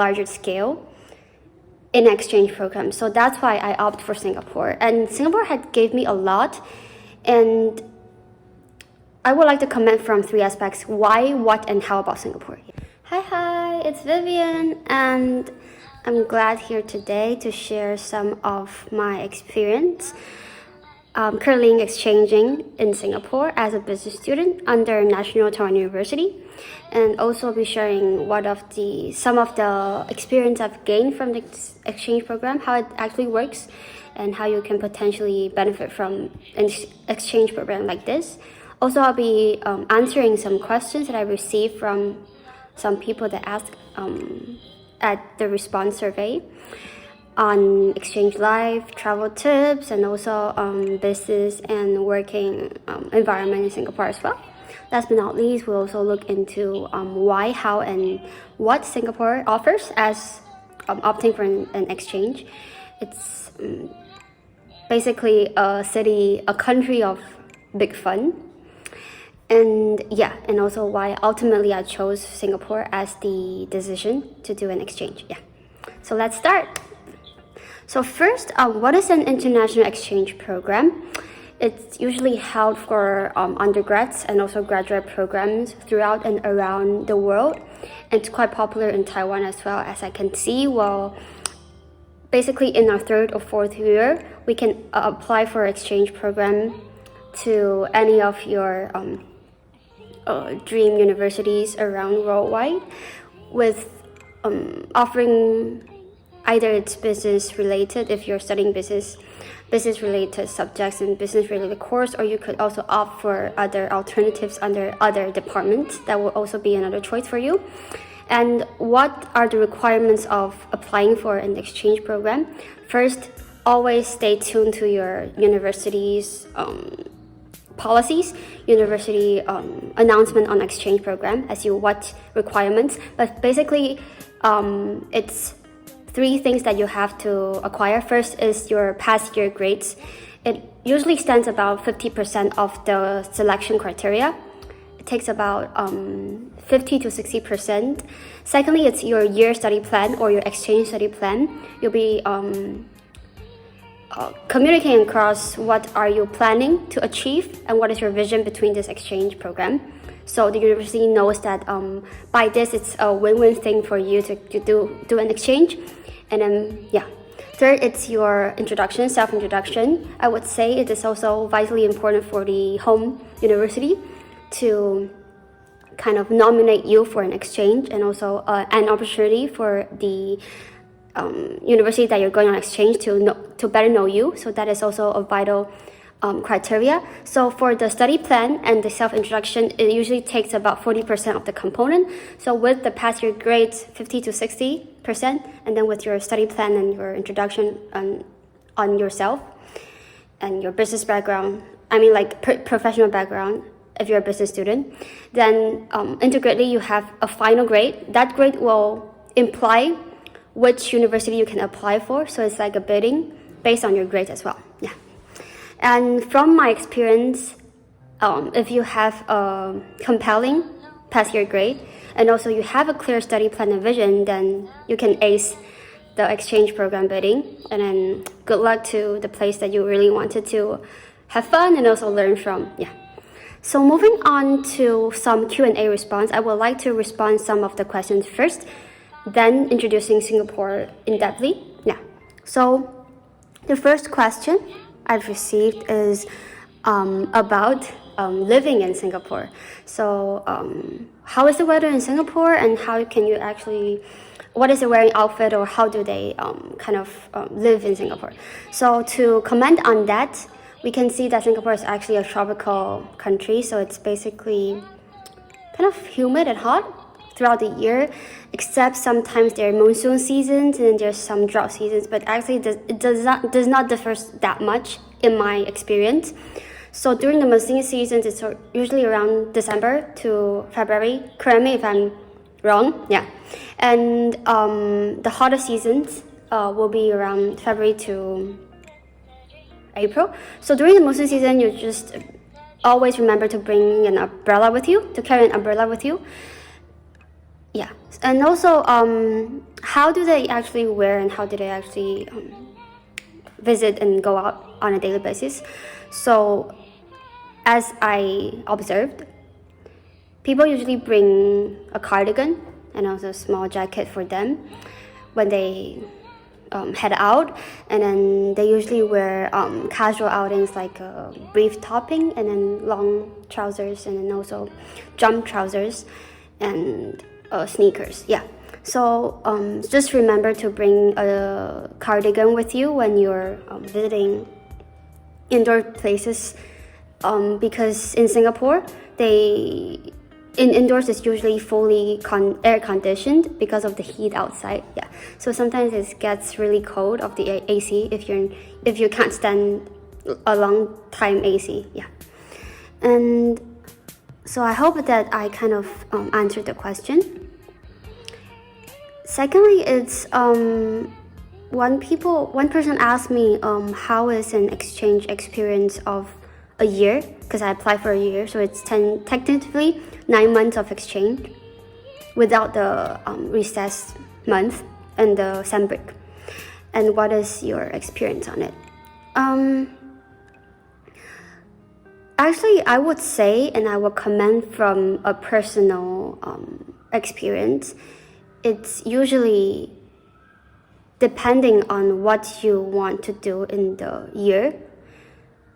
larger scale in exchange program. So that's why I opted for Singapore. And Singapore had gave me a lot, and I would like to comment from 3 aspects: why, what, and how about Singapore. Hi, it's Vivian, and I'm glad here today to share some of my experience currently exchanging in Singapore as a business student under National Taiwan University, and also be sharing some of the experience I've gained from the exchange program, how it actually works, and how you can potentially benefit from an exchange program like this. Also, I'll be answering some questions that I received from some people that asked at the response survey on exchange life, travel tips, and also business and working environment in Singapore as well. Last but not least, we'll also look into why, how, and what Singapore offers as opting for an exchange. It's basically a country of big fun. And also why ultimately I chose Singapore as the decision to do an exchange. So let's start. So first, what is an international exchange program? It's usually held for undergrads and also graduate programs throughout and around the world. And it's quite popular in Taiwan as well, as I can see. Well, basically in our 3rd or 4th year, we can apply for an exchange program to any of your dream universities around worldwide, with offering either it's business related if you're studying business related subjects and business related course, or you could also opt for other alternatives under other departments. That will also be another choice for you. And what are the requirements of applying for an exchange program? First, always stay tuned to your university's policies, university announcement on exchange program as you what requirements. But basically, it's 3 things that you have to acquire. First is your past year grades. It usually stands about 50% of the selection criteria. It takes about 50 to 60%. Secondly, it's your year study plan or your exchange study plan. You'll be communicating across what are you planning to achieve and what is your vision between this exchange program. So the university knows that by this it's a win-win thing for you to do an exchange. And then third, it's your introduction, self-introduction. I would say it is also vitally important for the home university to kind of nominate you for an exchange, and also an opportunity for the university that you're going on exchange to better know you. So that is also a vital criteria. So for the study plan and the self-introduction, it usually takes about 40% of the component. So with the past year grades, 50 to 60%, and then with your study plan and your introduction on yourself and your business background, professional background, if you're a business student, then integrately you have a final grade. That grade will imply which university you can apply for. So it's like a bidding based on your grades as well. And from my experience, if you have a compelling past year grade and also you have a clear study plan and vision, then you can ace the exchange program bidding. And then good luck to the place that you really wanted to have fun and also learn from. So moving on to some Q&A response, I would like to respond some of the questions first, then introducing Singapore in-depthly. So the first question I've received is about living in Singapore. So how is the weather in Singapore, and how can you what is the wearing outfit, or how do they live in Singapore? So to comment on that, we can see that Singapore is actually a tropical country, so it's basically kind of humid and hot throughout the year, except sometimes there are monsoon seasons and then there's some drought seasons, but actually it does not differ that much in my experience. So during the monsoon seasons, it's usually around December to February. Correct me if I'm wrong. And the hottest seasons will be around February to April. So during the monsoon season, you just always remember to bring an umbrella with you, to carry an umbrella with you. Yeah, and also how do they actually wear and how do they actually visit and go out on a daily basis? So as I observed, people usually bring a cardigan and also a small jacket for them when they head out, and then they usually wear casual outings like a brief topping and then long trousers and then also jump trousers and sneakers. Yeah, so just remember to bring a cardigan with you when you're visiting indoor places, because in Singapore indoors it's usually fully air conditioned because of the heat outside. Yeah, so sometimes it gets really cold of the AC if you can't stand a long time AC. Yeah, and so I hope that I kind of answered the question. Secondly, it's one person asked me how is an exchange experience of a year, because I applied for a year, so it's technically 9 months of exchange without the recess month and the sem break. And what is your experience on it? Actually, I would say, and I will comment from a personal experience, it's usually depending on what you want to do in the year.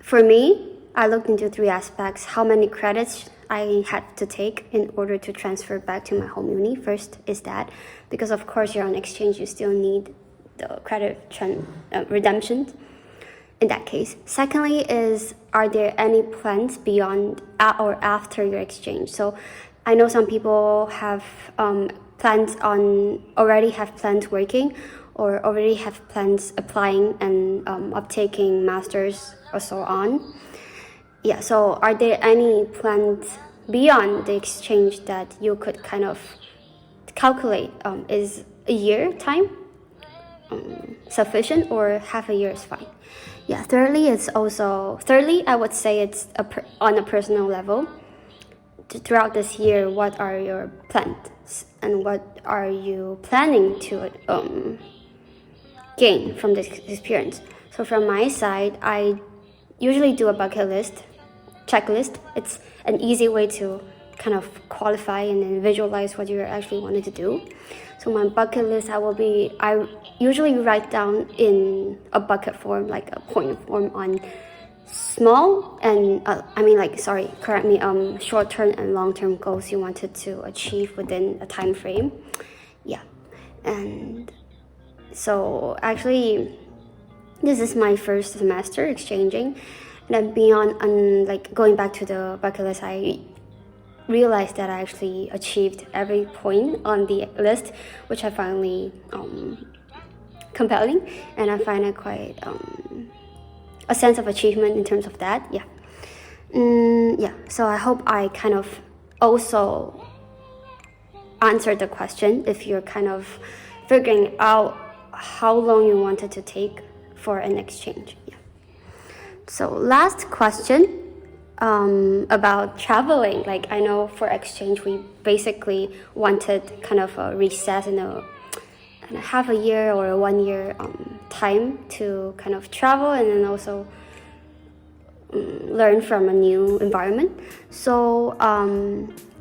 For me, I looked into 3 aspects: how many credits I had to take in order to transfer back to my home uni. First is that, because of course you're on exchange, you still need the credit redemption in that case. Secondly is, are there any plans beyond or after your exchange? So I know some people have already have plans working or already have plans applying and uptaking masters or so on. Yeah, so are there any plans beyond the exchange that you could kind of calculate? Is a year time sufficient, or half a year is fine? Yeah, thirdly, I would say it's on a personal level. Throughout this year, what are your plans and what are you planning to gain from this experience? So from my side, I usually do a bucket list, checklist. It's an easy way to kind of qualify and then visualize what you actually wanted to do. So my bucket list, I usually write down in a bucket form, like a point form, on small and short-term and long-term goals you wanted to achieve within a time frame. Yeah, and so actually this is my first semester exchanging, and then beyond going back to the bucket list, I realized that I actually achieved every point on the list, which I finally compelling, and I find it quite a sense of achievement in terms of that. Yeah, so I hope I kind of also answered the question if you're kind of figuring out how long you wanted to take for an exchange. Yeah. So last question about traveling. Like, I know for exchange we basically wanted kind of a recess in a half a year or a 1 year time to kind of travel and then also learn from a new environment. So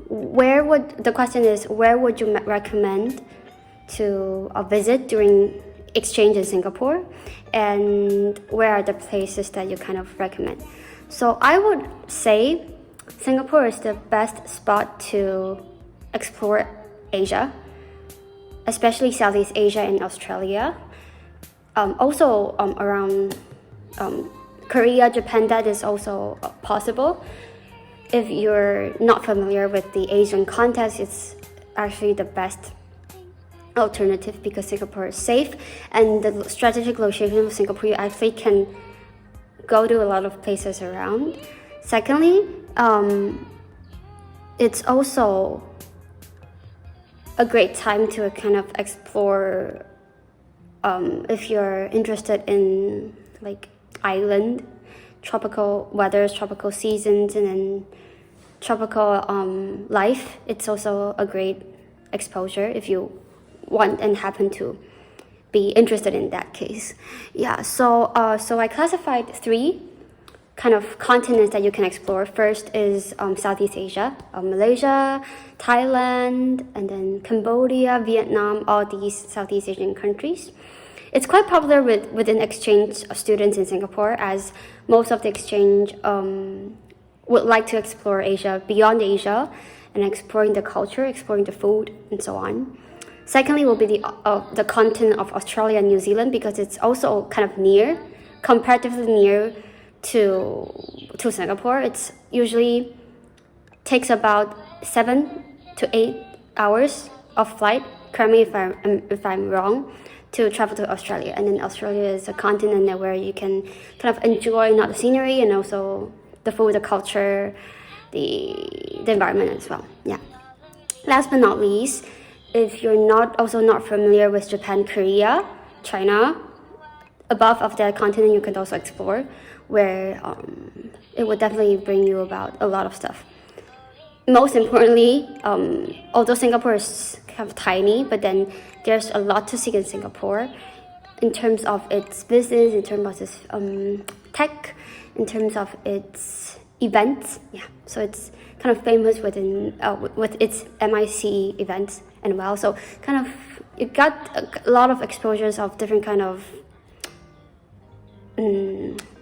the question is, where would you recommend to visit during exchange in Singapore, and where are the places that you kind of recommend? So I would say Singapore is the best spot to explore Asia, especially Southeast Asia and Australia. Also around Korea, Japan, that is also possible. If you're not familiar with the Asian context, it's actually the best alternative because Singapore is safe, and the strategic location of Singapore, you actually can go to a lot of places around. Secondly, it's also a great time to kind of explore if you're interested in like island, tropical weathers, tropical seasons, and then tropical life. It's also a great exposure if you want and happen to be interested in that case. Yeah, so I classified 3 kind of continents that you can explore. First is Southeast Asia, Malaysia, Thailand, and then Cambodia, Vietnam, all these Southeast Asian countries. It's quite popular within exchange students in Singapore, as most of the exchange would like to explore Asia, beyond Asia, and exploring the culture, exploring the food, and so on. Secondly will be the continent of Australia and New Zealand, because it's also kind of near, comparatively near to Singapore. It's usually takes about 7 to 8 hours of flight, correct me if I'm wrong, to travel to Australia. And then Australia is a continent where you can kind of enjoy not the scenery and also the food, the culture, the environment as well. Yeah. Last but not least, if you're not familiar with Japan, Korea, China, above of that continent you can also explore, where it would definitely bring you about a lot of stuff. Most importantly, although Singapore is kind of tiny, but then there's a lot to see in Singapore in terms of its business, in terms of its tech, in terms of its events. Yeah, so it's kind of famous with its MIC events and well. So kind of you got a lot of exposures of different kind of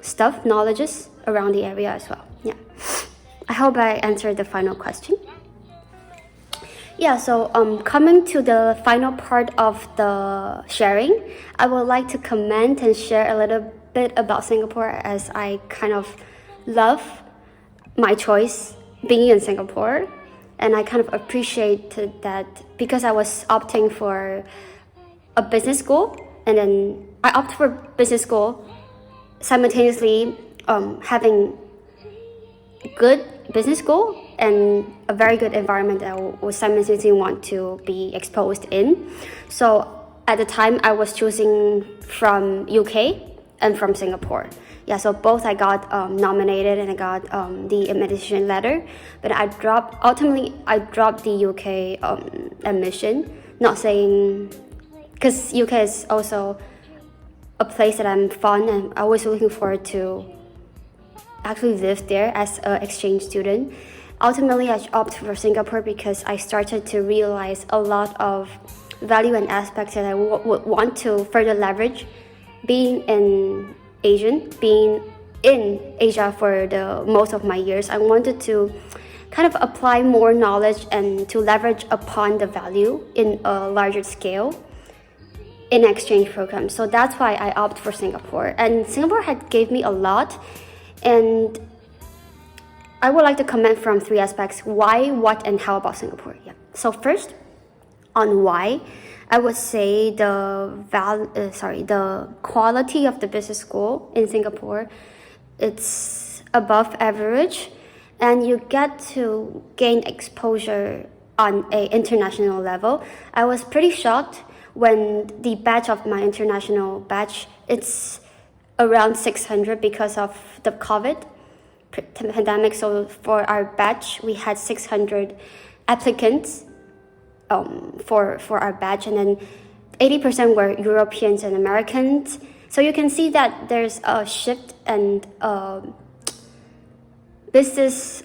stuff, knowledges around the area as well. Yeah, I hope I answered the final question. Yeah, so coming to the final part of the sharing, I would like to comment and share a little bit about Singapore, as I kind of love my choice being in Singapore, and I kind of appreciated that because I was opting for a business school, and then I opted for business school simultaneously having good business school and a very good environment that I would simultaneously want to be exposed in. So at the time I was choosing from UK and from Singapore. Yeah, so both I got nominated and I got the admission letter, but ultimately I dropped the UK admission, not saying, because UK is also a place that I'm fond and I was looking forward to actually live there as an exchange student. Ultimately, I opted for Singapore because I started to realize a lot of value and aspects that I would want to further leverage being in Asia for the most of my years. I wanted to kind of apply more knowledge and to leverage upon the value in a larger scale in exchange program. So that's why I opted for Singapore. And Singapore had gave me a lot, and I would like to comment from 3 aspects: why, what, and how about Singapore. Yeah. So first, on why, I would say the quality of the business school in Singapore, it's above average, and you get to gain exposure on an international level. I was pretty shocked when the batch of my international batch, it's around 600 because of the COVID pandemic. So for our batch, we had 600 applicants for our batch, and then 80% were Europeans and Americans. So you can see that there's a shift and business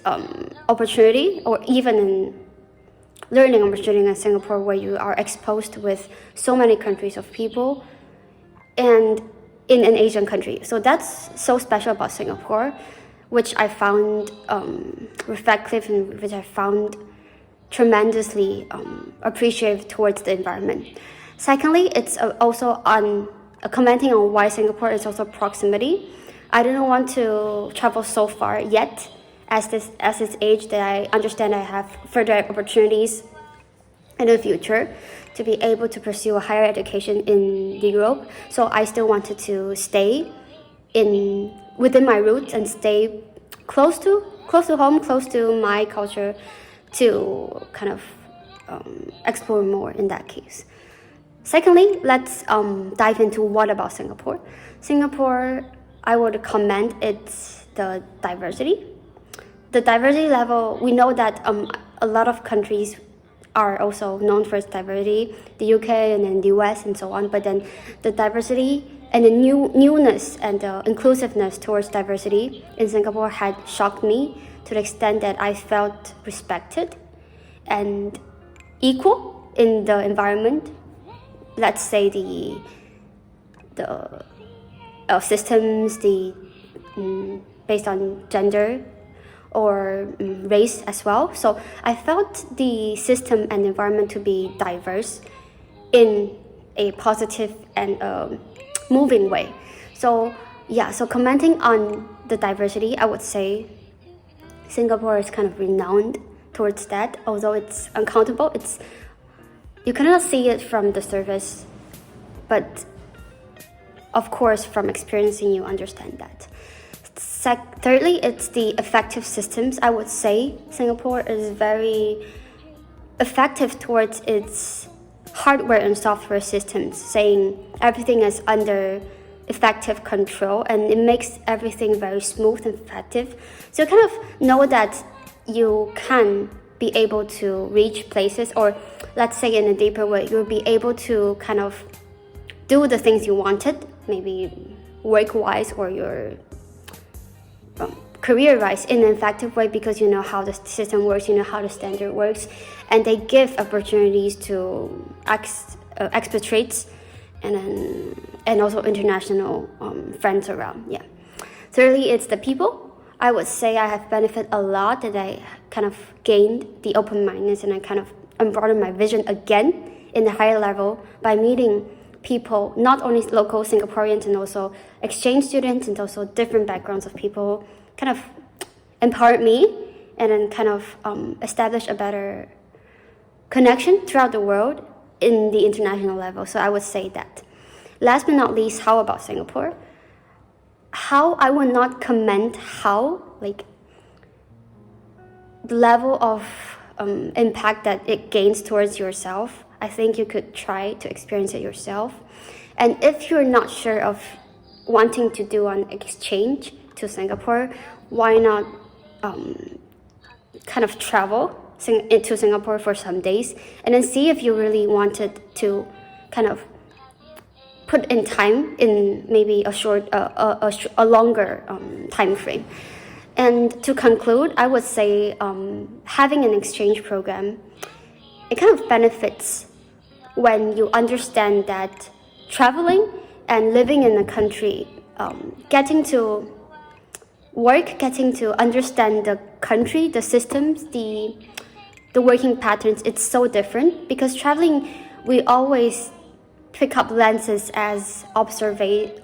opportunity, or even in learning opportunity in Singapore, where you are exposed with so many countries of people and in an Asian country. So that's so special about Singapore, which I found reflective and which I found tremendously appreciative towards the environment. Secondly, it's also on commenting on why Singapore is also proximity. I didn't want to travel so far yet as this age that I understand I have further opportunities in the future to be able to pursue a higher education in Europe. So I still wanted to stay within my roots and stay close to home, close to my culture, to kind of explore more in that case. Secondly, let's dive into what about Singapore. Singapore, I would commend it's the diversity. The diversity level, we know that a lot of countries are also known for its diversity, the UK and then the US and so on. But then the diversity and the newness and the inclusiveness towards diversity in Singapore had shocked me to the extent that I felt respected and equal in the environment. Let's say the systems, based on gender or race as well. So I felt the system and environment to be diverse in a positive and moving way. So yeah, so commenting on the diversity, I would say Singapore is kind of renowned towards that, although it's uncountable. You cannot see it from the surface, but of course from experiencing you understand that. Thirdly, it's the effective systems. I would say Singapore is very effective towards its hardware and software systems, saying everything is under effective control, and it makes everything very smooth and effective. So you kind of know that you can be able to reach places, or let's say in a deeper way, you'll be able to kind of do the things you wanted, maybe work-wise or your career-wise in an effective way, because you know how the system works, you know how the standard works, and they give opportunities to expatriates and also international friends around. Yeah. Thirdly, it's the people. I would say I have benefited a lot, that I kind of gained the open-mindedness, and I kind of broadened my vision again in the higher level by meeting people, not only local Singaporeans and also exchange students and also different backgrounds of people, kind of empowered me and then kind of established a better connection throughout the world in the international level. So I would say that. Last but not least, how about Singapore? How I would not comment how, like, the level of impact that it gains towards yourself. I think you could try to experience it yourself. And if you're not sure of wanting to do an exchange to Singapore, why not kind of travel to Singapore for some days and then see if you really wanted to kind of put in time in maybe a longer time frame. And to conclude, I would say having an exchange program, it kind of benefits when you understand that traveling and living in a country, getting to work, getting to understand the country, the systems, the working patterns, it's so different. Because traveling, we always pick up lenses as observant,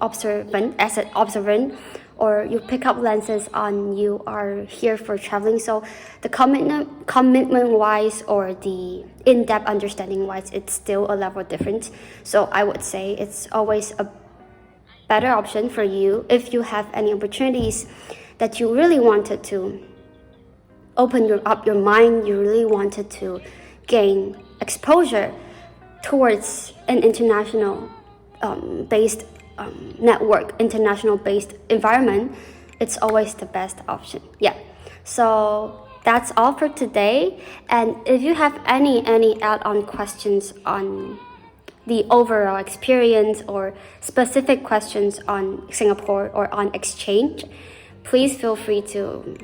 or you pick up lenses on you are here for traveling. So the commitment wise or the in-depth understanding wise, it's still a level different. So I would say it's always a better option for you if you have any opportunities that you really wanted to open up your mind, you really wanted to gain exposure towards an international based network, international based environment, it's always the best option. Yeah. So that's all for today. And if you have any add-on questions on the overall experience or specific questions on Singapore or on exchange, please feel free to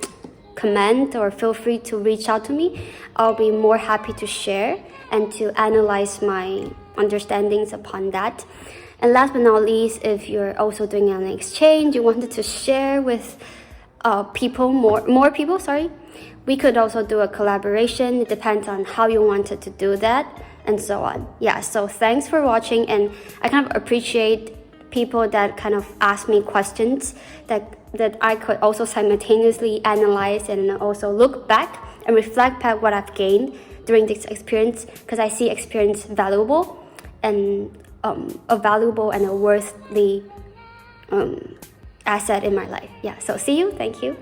comment or feel free to reach out to me. I'll be more happy to share and to analyze my understandings upon that. And last but not least, if you're also doing an exchange, you wanted to share with more people, we could also do a collaboration. It depends on how you wanted to do that and so on. Yeah, so thanks for watching, and I kind of appreciate people that kind of ask me questions that I could also simultaneously analyze and also look back and reflect back what I've gained during this experience, because I see experience valuable and a valuable and a worthy asset in my life. Yeah, so see you. Thank you.